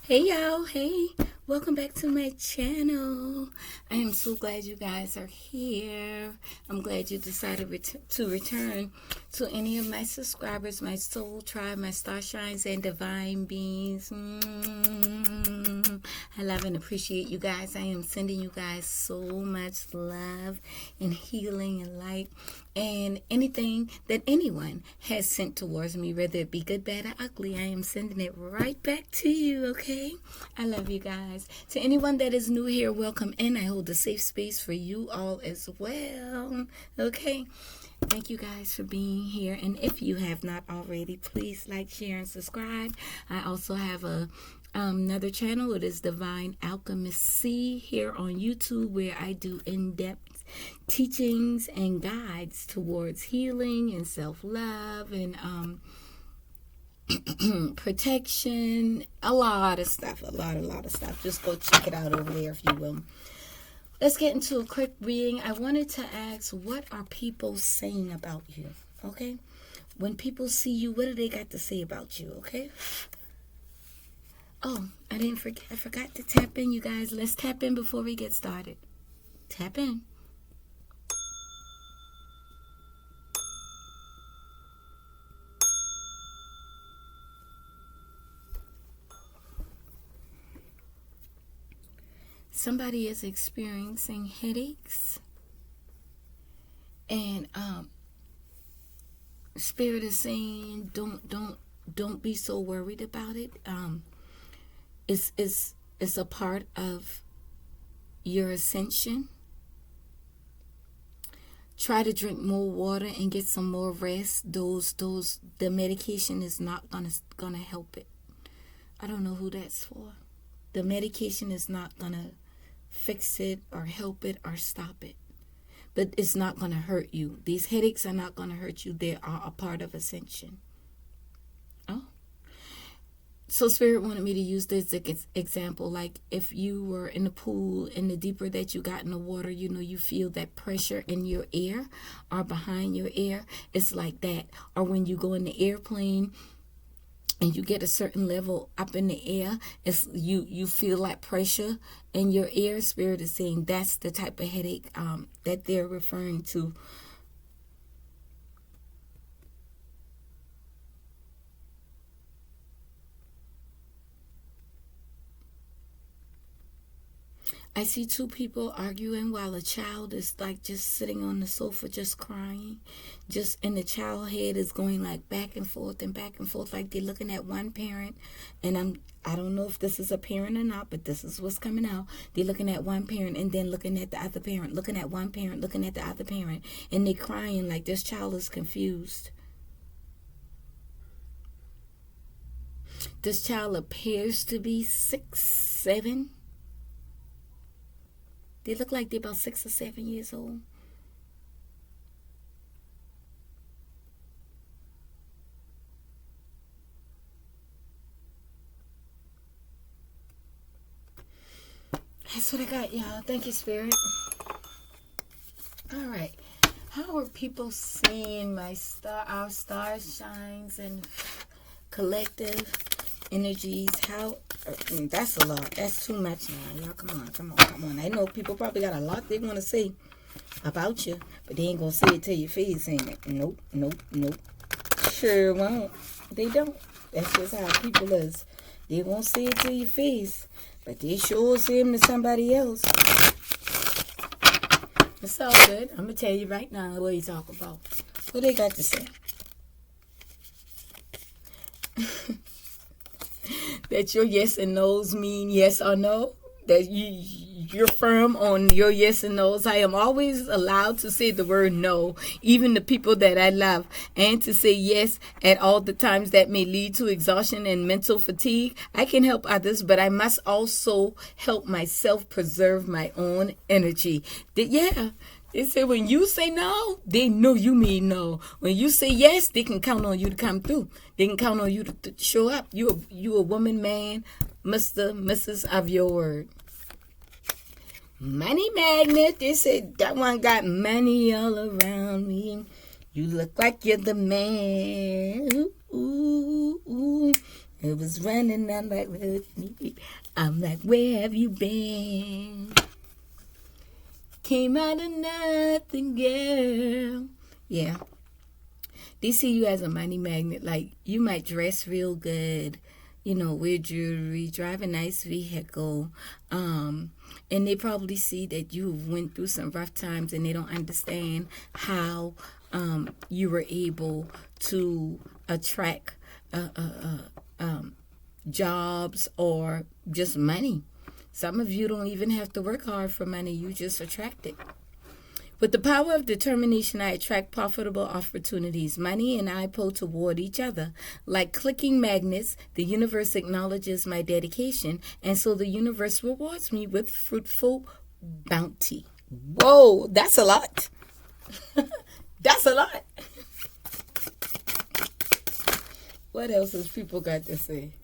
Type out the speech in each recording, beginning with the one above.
Hey y'all, hey, welcome back to my channel. I am so glad you guys are here. I'm glad you decided to return. To any of my subscribers, my soul tribe, my star shines and divine beings. I love and appreciate you guys. I am sending you guys so much love and healing and light and anything that anyone has sent towards me, whether it be good, bad, or ugly. I am sending it right back to you, okay? I love you guys. To anyone that is new here, welcome in. I hold a safe space for you all as well, okay? Thank you guys for being here. And if you have not already, please like, share, and subscribe. I also have another channel. It is Divinealchemistcee here on YouTube, where I do in-depth teachings and guides towards healing and self-love and protection, a lot of stuff, a lot of stuff. Just go check it out over there if you will. Let's get into a quick reading. I wanted to ask, what are people saying about you? Okay? When people see you, what do they got to say about you? Okay? Oh, I forgot to tap in, you guys. Let's tap in before we get started. Tap in. Somebody is experiencing headaches, and Spirit is saying, don't be so worried about it. It's a part of your ascension. Try to drink more water and get some more rest. The medication is not gonna help it. I don't know who that's for. The medication is not gonna fix it or help it or stop it, but it's not going to hurt you. These headaches are not going to hurt you. They are a part of ascension. Oh, so Spirit wanted me to use this example. Like if you were in the pool, and the deeper that you got in the water, you feel that pressure in your ear or behind your ear. It's like that. Or when you go in the airplane and you get a certain level up in the air, it's you feel like pressure in your ear. Spirit is saying that's the type of headache that they're referring to. I see two people arguing while a child is like just sitting on the sofa just crying. And the child head is going like back and forth like they're looking at one parent. And I don't know if this is a parent or not, but this is what's coming out. They're looking at one parent and then looking at the other parent, looking at one parent, looking at the other parent, and they're crying like this child is confused. This child appears to be 6, 7. They look like they're about 6 or 7 years old. That's what I got, y'all. Thank you, Spirit. All right. How are people seeing our star shines and collective energies? That's a lot. That's too much now, y'all. Come on. I know people probably got a lot they want to say about you, but they ain't gonna say it to your face, ain't it? Nope. Sure won't. They don't. That's just how people is. They won't say it to your face, but they sure say them to somebody else. It's all good. I'm gonna tell you right now what you talk about. What they got to say? That your yes and no's mean yes or no. That you're firm on your yes and no's. I am always allowed to say the word no, even the people that I love, and to say yes at all the times that may lead to exhaustion and mental fatigue. I can help others, but I must also help myself preserve my own energy. They say when you say no, they know you mean no. When you say yes, they can count on you to come through. They can count on you to show up. You a woman, man, Mr., Mrs. of your word. Money magnet. They said that one got money all around me. You look like you're the man. Ooh. was running. I'm like, where have you been? Came out of nothing, girl. Yeah. They see you as a money magnet. Like, you might dress real good, wear jewelry, drive a nice vehicle, and they probably see that you went through some rough times, and they don't understand how you were able to attract jobs or just money. Some of you don't even have to work hard for money. You just attract it. With the power of determination, I attract profitable opportunities. Money and I pull toward each other. Like clicking magnets, the universe acknowledges my dedication, and so the universe rewards me with fruitful bounty. Whoa, that's a lot. That's a lot. What else has people got to say?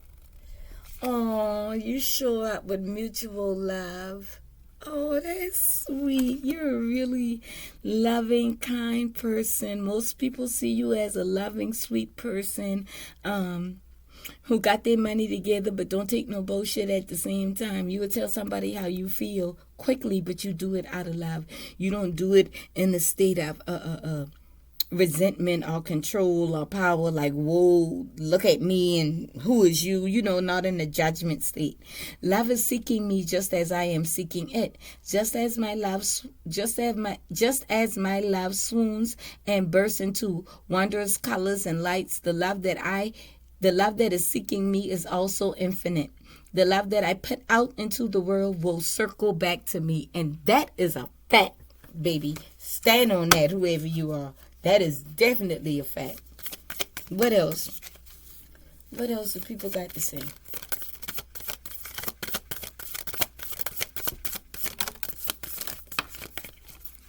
Oh, you show up with mutual love. Oh, that's sweet. You're a really loving, kind person. Most people see you as a loving, sweet person who got their money together but don't take no bullshit at the same time. You would tell somebody how you feel quickly, but you do it out of love. You don't do it in the state of resentment or control or power, like, whoa, look at me and who is you, not in the judgment state. Love is seeking me just as I am seeking it. Just as my love swoons and bursts into wondrous colors and lights, the love that is seeking me is also infinite. The love that I put out into the world will circle back to me, and that is a fact, baby. Stand on that, whoever you are. That is definitely a fact. What else? What else do people got to say?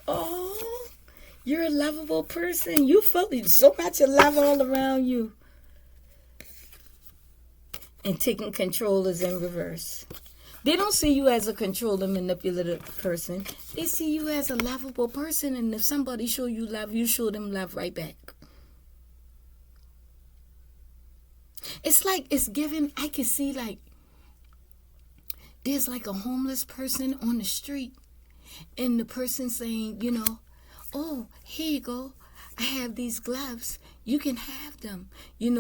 Oh, you're a lovable person. You feel so much of love all around you. And taking control is in reverse. They don't see you as a controlling, manipulative person. They see you as a lovable person, and if somebody show you love, you show them love right back. It's like it's given. I can see, like, there's like a homeless person on the street, and the person saying, oh, here you go. I have these gloves. You can have them. You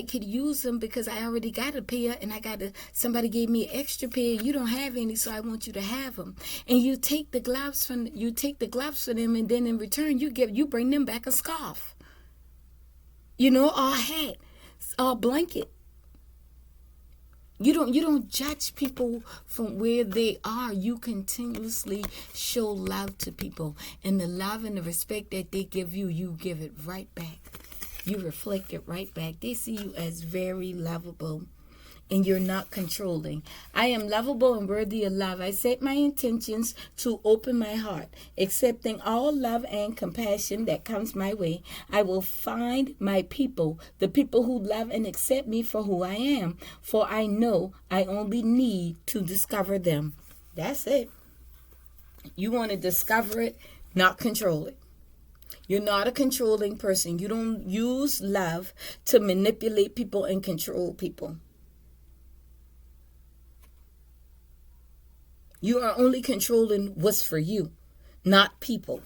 could use them because I already got a pair, and somebody gave me an extra pair. You don't have any, so I want you to have them. And you take the gloves for them, and then in return you bring them back a scarf, or a hat, or a blanket. You don't judge people from where they are. You continuously show love to people. And the love and the respect that they give you, you give it right back. You reflect it right back. They see you as very lovable, and you're not controlling. I am lovable and worthy of love. I set my intentions to open my heart, accepting all love and compassion that comes my way. I will find my people, the people who love and accept me for who I am, for I know I only need to discover them. That's it. You want to discover it, not control it. You're not a controlling person. You don't use love to manipulate people and control people. You are only controlling what's for you, not people.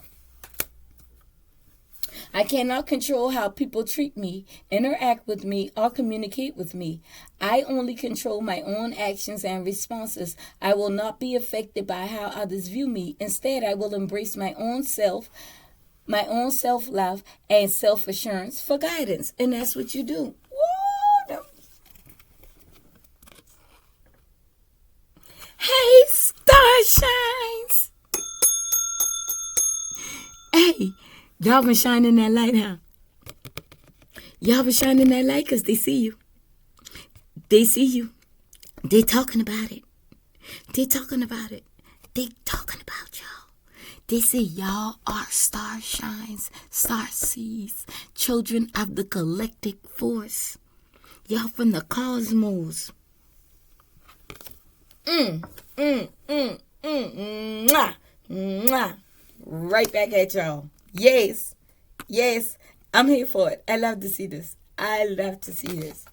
I cannot control how people treat me, interact with me, or communicate with me. I only control my own actions and responses. I will not be affected by how others view me. Instead, I will embrace my own self-love and self-assurance for guidance. And that's what you do. Woo! Hey, starshines! Hey, y'all been shining that light, huh? Y'all been shining that light because they see you. They see you. They talking about it. They talking about it. They talking about y'all. They say y'all are star shines, star seeds, children of the galactic force. Y'all from the cosmos. Mwah, mwah. Right back at y'all. Yes, yes, I'm here for it. I love to see this. I love to see this.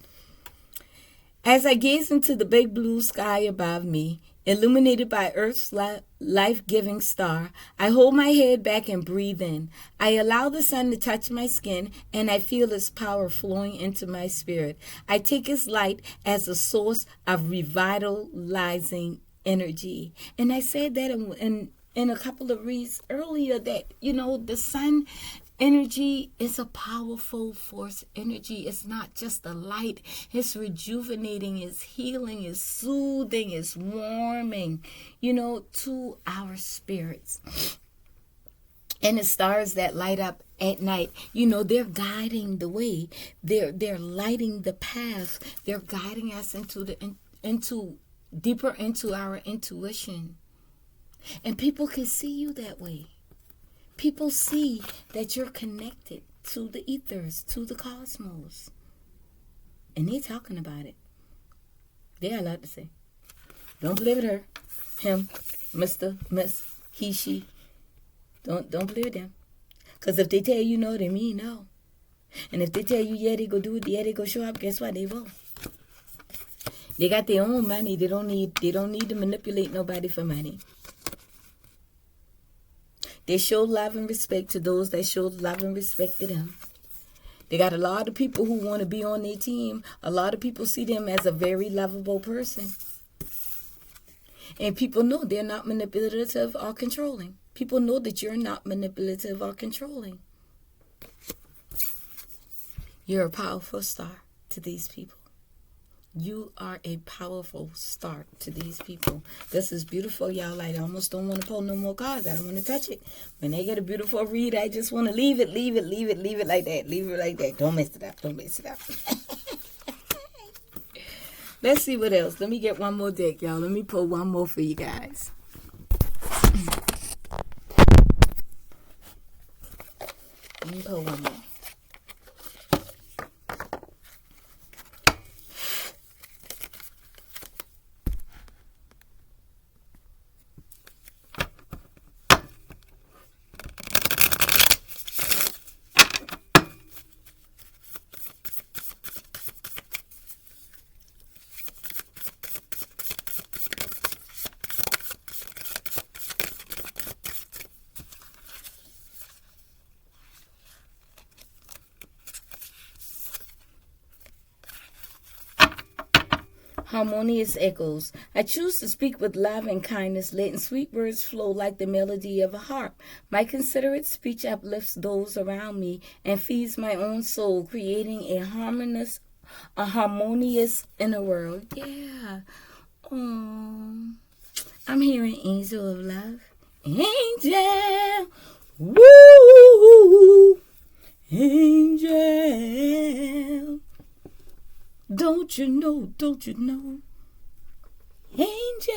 As I gaze into the big blue sky above me, illuminated by Earth's life-giving star, I hold my head back and breathe in. I allow the sun to touch my skin, and I feel its power flowing into my spirit. I take its light as a source of revitalizing energy. And I said that in a couple of reads earlier that, the sun energy is a powerful force energy. It's not just a light. It's rejuvenating, it's healing, it's soothing, it's warming, to our spirits. And the stars that light up at night, they're guiding the way. They're lighting the path. They're guiding us into deeper into our intuition. And people can see you that way. People see that you're connected to the ethers, to the cosmos. And they're talking about it. They're allowed to say, don't believe it, her, him, Mr., Miss, he, she. Don't believe them. Because if they tell you no, they mean no. And if they tell you, yeah, they go do it, yeah, they go show up, guess what? They won't. They got their own money. They don't need to manipulate nobody for money. They show love and respect to those that show love and respect to them. They got a lot of people who want to be on their team. A lot of people see them as a very lovable person. And people know they're not manipulative or controlling. People know that you're not manipulative or controlling. You're a powerful star to these people. You are a powerful start to these people. This is beautiful, y'all. I almost don't want to pull no more cards. I don't want to touch it. When they get a beautiful read, I just want to leave it like that. Leave it like that. Don't mess it up. Let's see what else. Let me get one more deck, y'all. Let me pull one more for you guys. Let me pull one more. Harmonious echoes. I choose to speak with love and kindness, letting sweet words flow like the melody of a harp. My considerate speech uplifts those around me and feeds my own soul, creating a harmonious inner world. Yeah. Oh, I'm hearing angel of love. Angel. Woo. Angel. Don't you know, angel.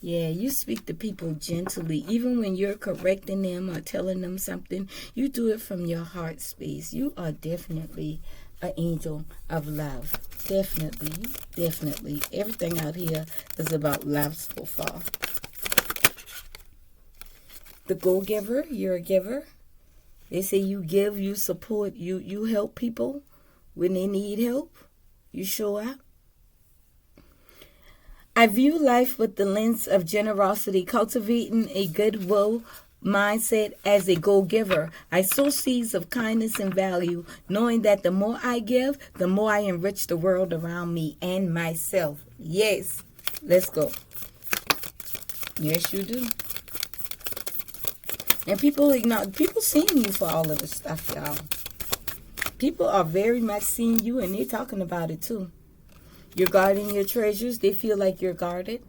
Yeah, you speak to people gently. Even when you're correcting them or telling them something, you do it from your heart space. You are definitely an angel of love. Definitely. Everything out here is about love so far. The go-giver, you're a giver. They say you give, you support, you help people when they need help. You show up. I view life with the lens of generosity, cultivating a goodwill mindset as a go-giver. I sow seeds of kindness and value, knowing that the more I give, the more I enrich the world around me and myself. Yes, let's go. Yes, you do. And people seeing you for all of this stuff, y'all. People are very much seeing you, and they're talking about it too. You're guarding your treasures. They feel like you're guarded.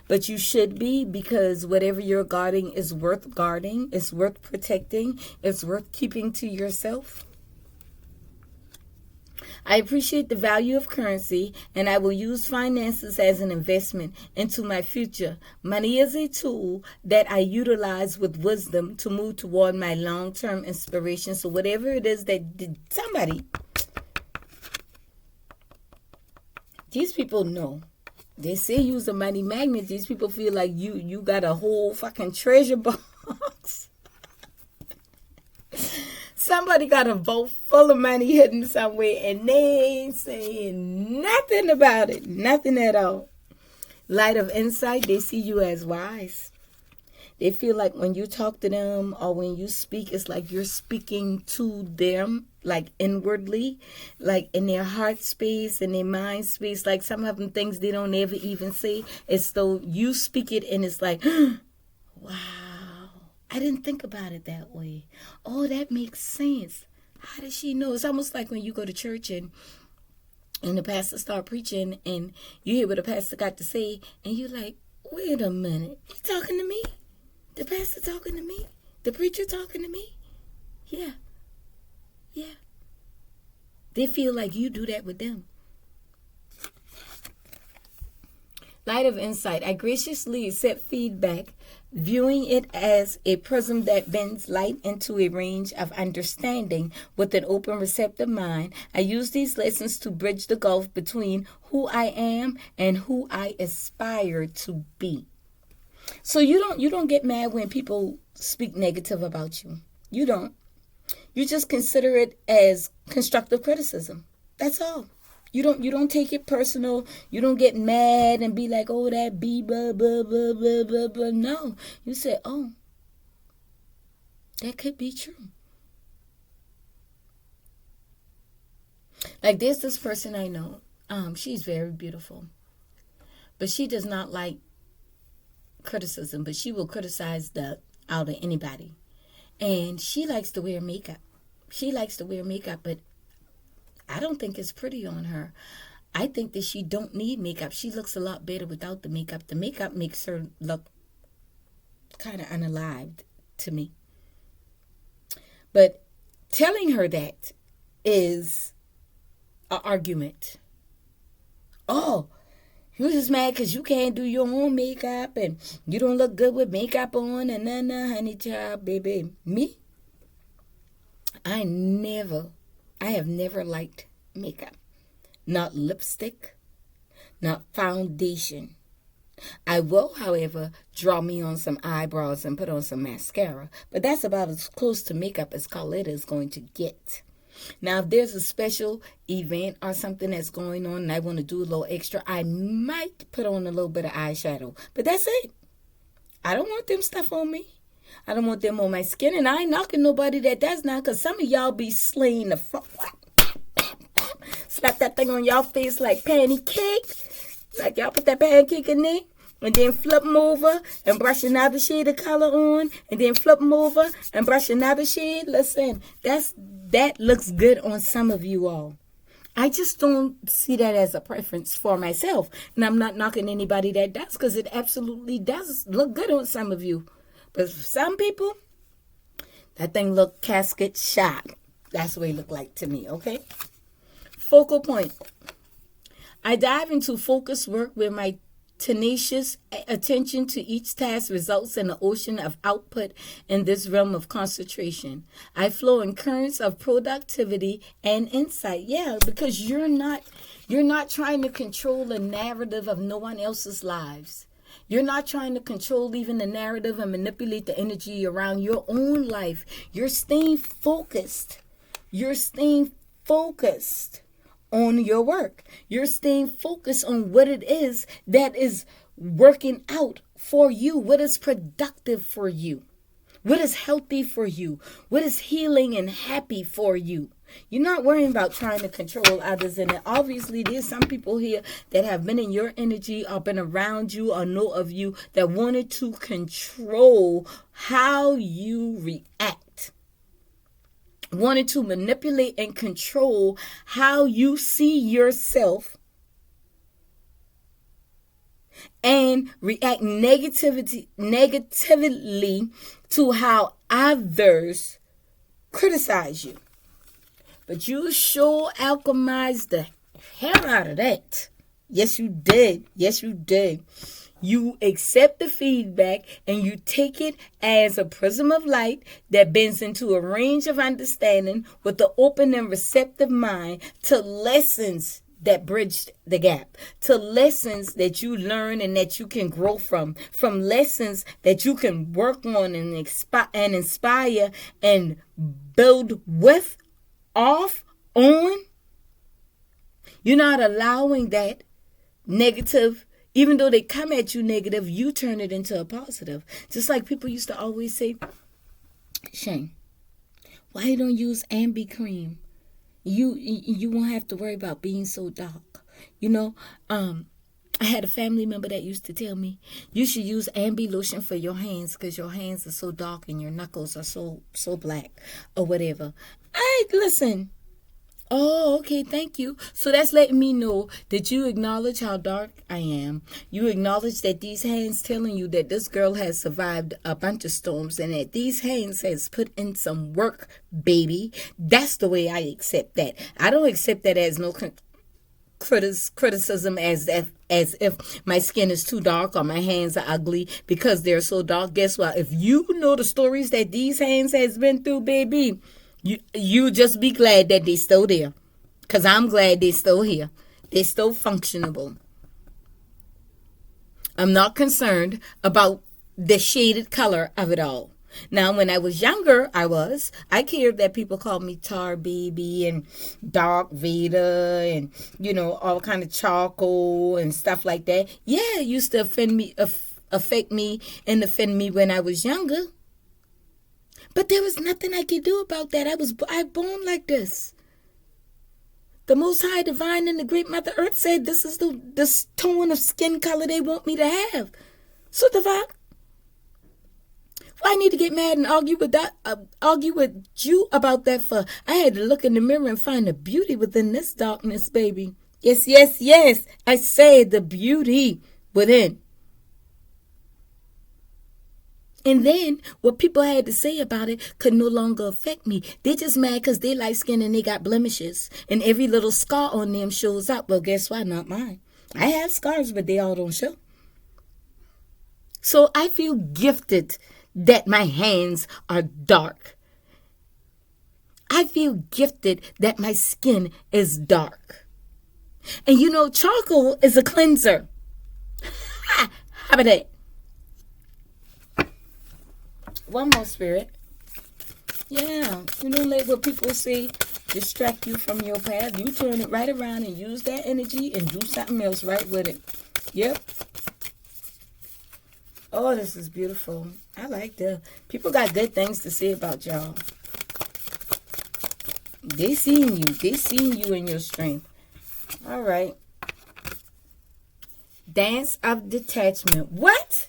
But you should be, because whatever you're guarding is worth guarding. It's worth protecting. It's worth keeping to yourself. I appreciate the value of currency, and I will use finances as an investment into my future. Money is a tool that I utilize with wisdom to move toward my long-term inspiration. So whatever it is that somebody, these people know. They say you's a money magnet. These people feel like you got a whole fucking treasure box. Somebody got a vault full of money hidden somewhere and they ain't saying nothing about it. Nothing at all. Light of insight, they see you as wise. They feel like when you talk to them or when you speak, it's like you're speaking to them, like inwardly, like in their heart space, in their mind space. Like some of them things they don't ever even say. It's though you speak it and it's like, wow. I didn't think about it that way. Oh, that makes sense. How does she know? It's almost like when you go to church and the pastor start preaching and you hear what the pastor got to say and you're like, wait a minute. He talking to me? The pastor talking to me? The preacher talking to me? Yeah. Yeah. They feel like you do that with them. Light of insight. I graciously accept feedback, viewing it as a prism that bends light into a range of understanding with an open, receptive mind. I use these lessons to bridge the gulf between who I am and who I aspire to be. So you don't get mad when people speak negative about you. You don't. You just consider it as constructive criticism. That's all. You don't take it personal. You don't get mad and be like, oh, that bee, blah, blah, blah, blah, blah, blah. No. You say, oh, that could be true. Like there's this person I know. She's very beautiful. But she does not like criticism. But she will criticize the out of anybody. And she likes to wear makeup. But I don't think it's pretty on her. I think that she don't need makeup. She looks a lot better without the makeup. The makeup makes her look kind of unalived to me. But telling her that is an argument. Oh, you just mad because you can't do your own makeup and you don't look good with makeup on and honey child, baby. Me? I have never liked makeup. Not lipstick, not foundation. I will, however, draw me on some eyebrows and put on some mascara. But that's about as close to makeup as Colette is going to get. Now, if there's a special event or something that's going on and I want to do a little extra, I might put on a little bit of eyeshadow. But that's it. I don't want them stuff on me. I don't want them on my skin, and I ain't knocking nobody that does now, because some of y'all be slaying the front. Slap that thing on y'all face like pancake. Like y'all put that pancake in there, and then flip them over and brush another shade of color on, and then flip them over and brush another shade. Listen, that looks good on some of you all. I just don't see that as a preference for myself, and I'm not knocking anybody that does, because it absolutely does look good on some of you. But for some people, that thing look casket shot. That's the way it look like to me, okay? Focal point. I dive into focused work where my tenacious attention to each task results in an ocean of output in this realm of concentration. I flow in currents of productivity and insight. Yeah, because you're not trying to control the narrative of no one else's lives. You're not trying to control even the narrative and manipulate the energy around your own life. You're staying focused. You're staying focused on your work. You're staying focused on what it is that is working out for you, what is productive for you, what is healthy for you, what is healing and happy for you. You're not worrying about trying to control others. And obviously there's some people here that have been in your energy or been around you or know of you that wanted to control how you react. Wanted to manipulate and control how you see yourself and react negatively to how others criticize you. But you sure alchemized the hell out of that. Yes, you did. Yes, you did. You accept the feedback and you take it as a prism of light that bends into a range of understanding with the open and receptive mind to lessons that bridge the gap, to lessons that you learn and that you can grow from lessons that you can work on and inspire and build with, off, on. You're not allowing that negative, even though they come at you negative, you turn it into a positive. Just like people used to always say, Shane, why you don't use Ambi cream? You won't have to worry about being so dark. I had a family member that used to tell me, you should use Ambi lotion for your hands because your hands are so dark and your knuckles are so black or whatever. Listen. Oh, okay, thank you. So that's letting me know that you acknowledge how dark I am. You acknowledge that these hands telling you that this girl has survived a bunch of storms and that these hands has put in some work, baby. That's the way I accept that. I don't accept that as no criticism as if my skin is too dark or my hands are ugly because they're so dark. Guess what? If you know the stories that these hands has been through, baby, you just be glad that they still there. Because I'm glad they're still here. They're still functionable. I'm not concerned about the shaded color of it all. Now, when I was younger, I cared that people called me Tar Baby and Dark Vader and, all kind of charcoal and stuff like that. Yeah, it used to affect me and offend me when I was younger. But there was nothing I could do about that. I born like this. The Most High Divine and the Great Mother Earth said this is the tone of skin color they want me to have. So Divine, why I need to get mad and argue with you about that for? I had to look in the mirror and find the beauty within this darkness, baby. Yes, yes, yes. I said the beauty within. And then what people had to say about it could no longer affect me. They're just mad because they light skin and they got blemishes. And every little scar on them shows up. Well, guess what? Not mine. I have scars, but they all don't show. So I feel gifted that my hands are dark. I feel gifted that my skin is dark. And charcoal is a cleanser. How about that? One more, Spirit. Yeah, you don't let what people say distract you from your path. You turn it right around and use that energy and do something else right with it. Yep. Oh, this is beautiful. I like that. People got good things to say about y'all. They seen you. They seen you in your strength. All right. Dance of detachment. What?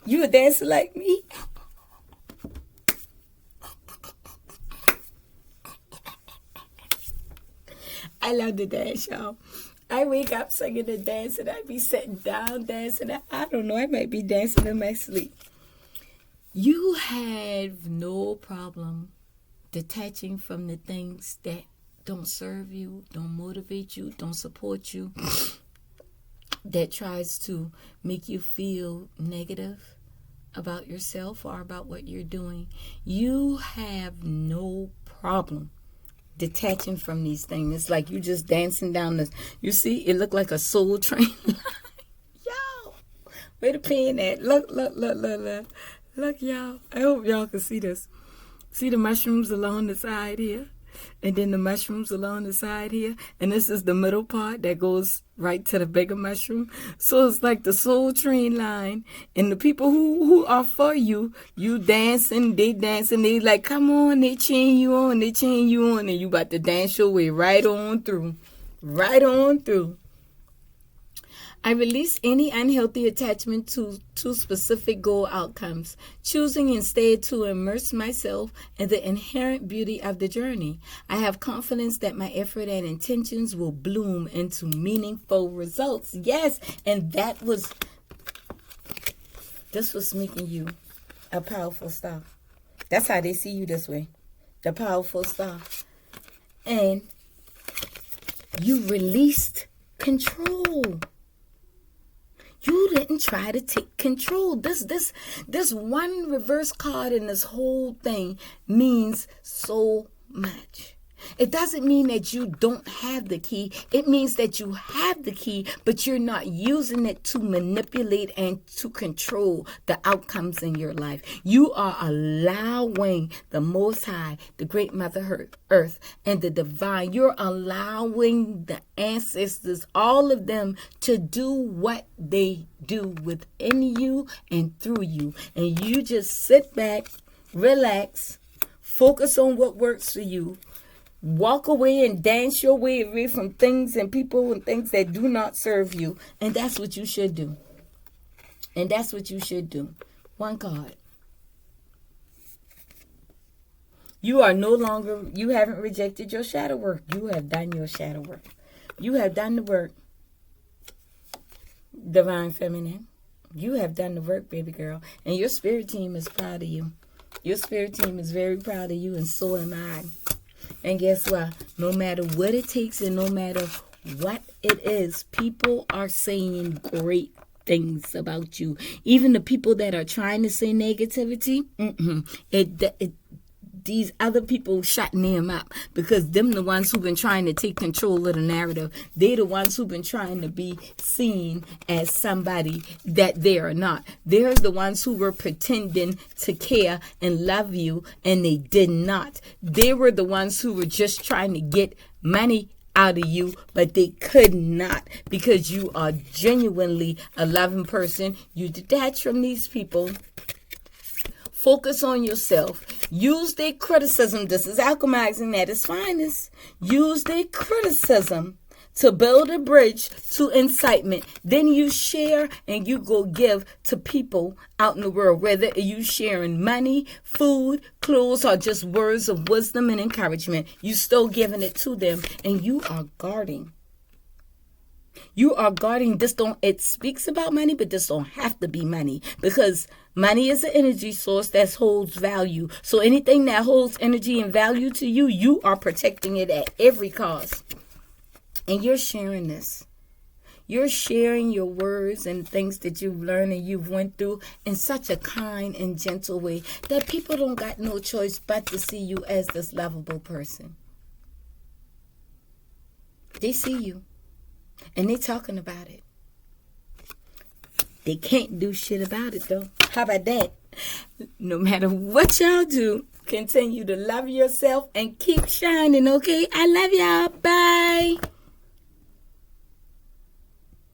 You a dancer like me? I love to dance, y'all. I wake up singing and dancing. I be sitting down dancing. I don't know. I might be dancing in my sleep. You have no problem detaching from the things that don't serve you, don't motivate you, don't support you, that tries to make you feel negative about yourself or about what you're doing. You have no problem detaching from these things. It's like you just dancing down this. You see, it looked like a soul train. Yo, where the pen at? Look, y'all. I hope y'all can see this. See the mushrooms along the side here? And then the mushrooms along the side here. And this is the middle part that goes right to the bigger mushroom. So it's like the soul train line. And the people who are for you, you dancing, they like, come on, they chain you on. And you about to dance your way right on through. I release any unhealthy attachment to specific goal outcomes, choosing instead to immerse myself in the inherent beauty of the journey. I have confidence that my effort and intentions will bloom into meaningful results. Yes, and this was making you a powerful star. That's how they see you this way, the powerful star. And you released control. You didn't try to take control. This one reverse card in this whole thing means so much. It doesn't mean that you don't have the key. It means that you have the key, but you're not using it to manipulate and to control the outcomes in your life. You are allowing the Most High, the great Mother Earth, and the divine. You're allowing the ancestors, all of them, to do what they do within you and through you. And you just sit back, relax, focus on what works for you. Walk away and dance your way away from things and people and things that do not serve you. And that's what you should do. And that's what you should do. One card. You are no longer, you haven't rejected your shadow work. You have done your shadow work. You have done the work. Divine Feminine. You have done the work, baby girl. And your spirit team is proud of you. Your spirit team is very proud of you, and so am I. And guess what? No matter what it takes and no matter what it is, people are saying great things about you. Even the people that are trying to say negativity, these other people shutting them up, because them the ones who've been trying to take control of the narrative. They the ones who've been trying to be seen as somebody that they are not. They're the ones who were pretending to care and love you, and they did not. They were the ones who were just trying to get money out of you, but they could not, because you are genuinely a loving person. You detach from these people. Focus on yourself. Use their criticism. This is alchemizing at its finest. Use their criticism to build a bridge to incitement. Then you share and you go give to people out in the world, whether you sharing money, food, clothes, or just words of wisdom and encouragement. You still giving it to them, and you are guarding. You are guarding. It speaks about money, but this don't have to be money, because money is an energy source that holds value. So anything that holds energy and value to you, you are protecting it at every cost. And you're sharing this. You're sharing your words and things that you've learned and you've went through in such a kind and gentle way that people don't got no choice but to see you as this lovable person. They see you. And they talking about it. They can't do shit about it, though. How about that? No matter what y'all do, continue to love yourself and keep shining, okay? I love y'all. Bye.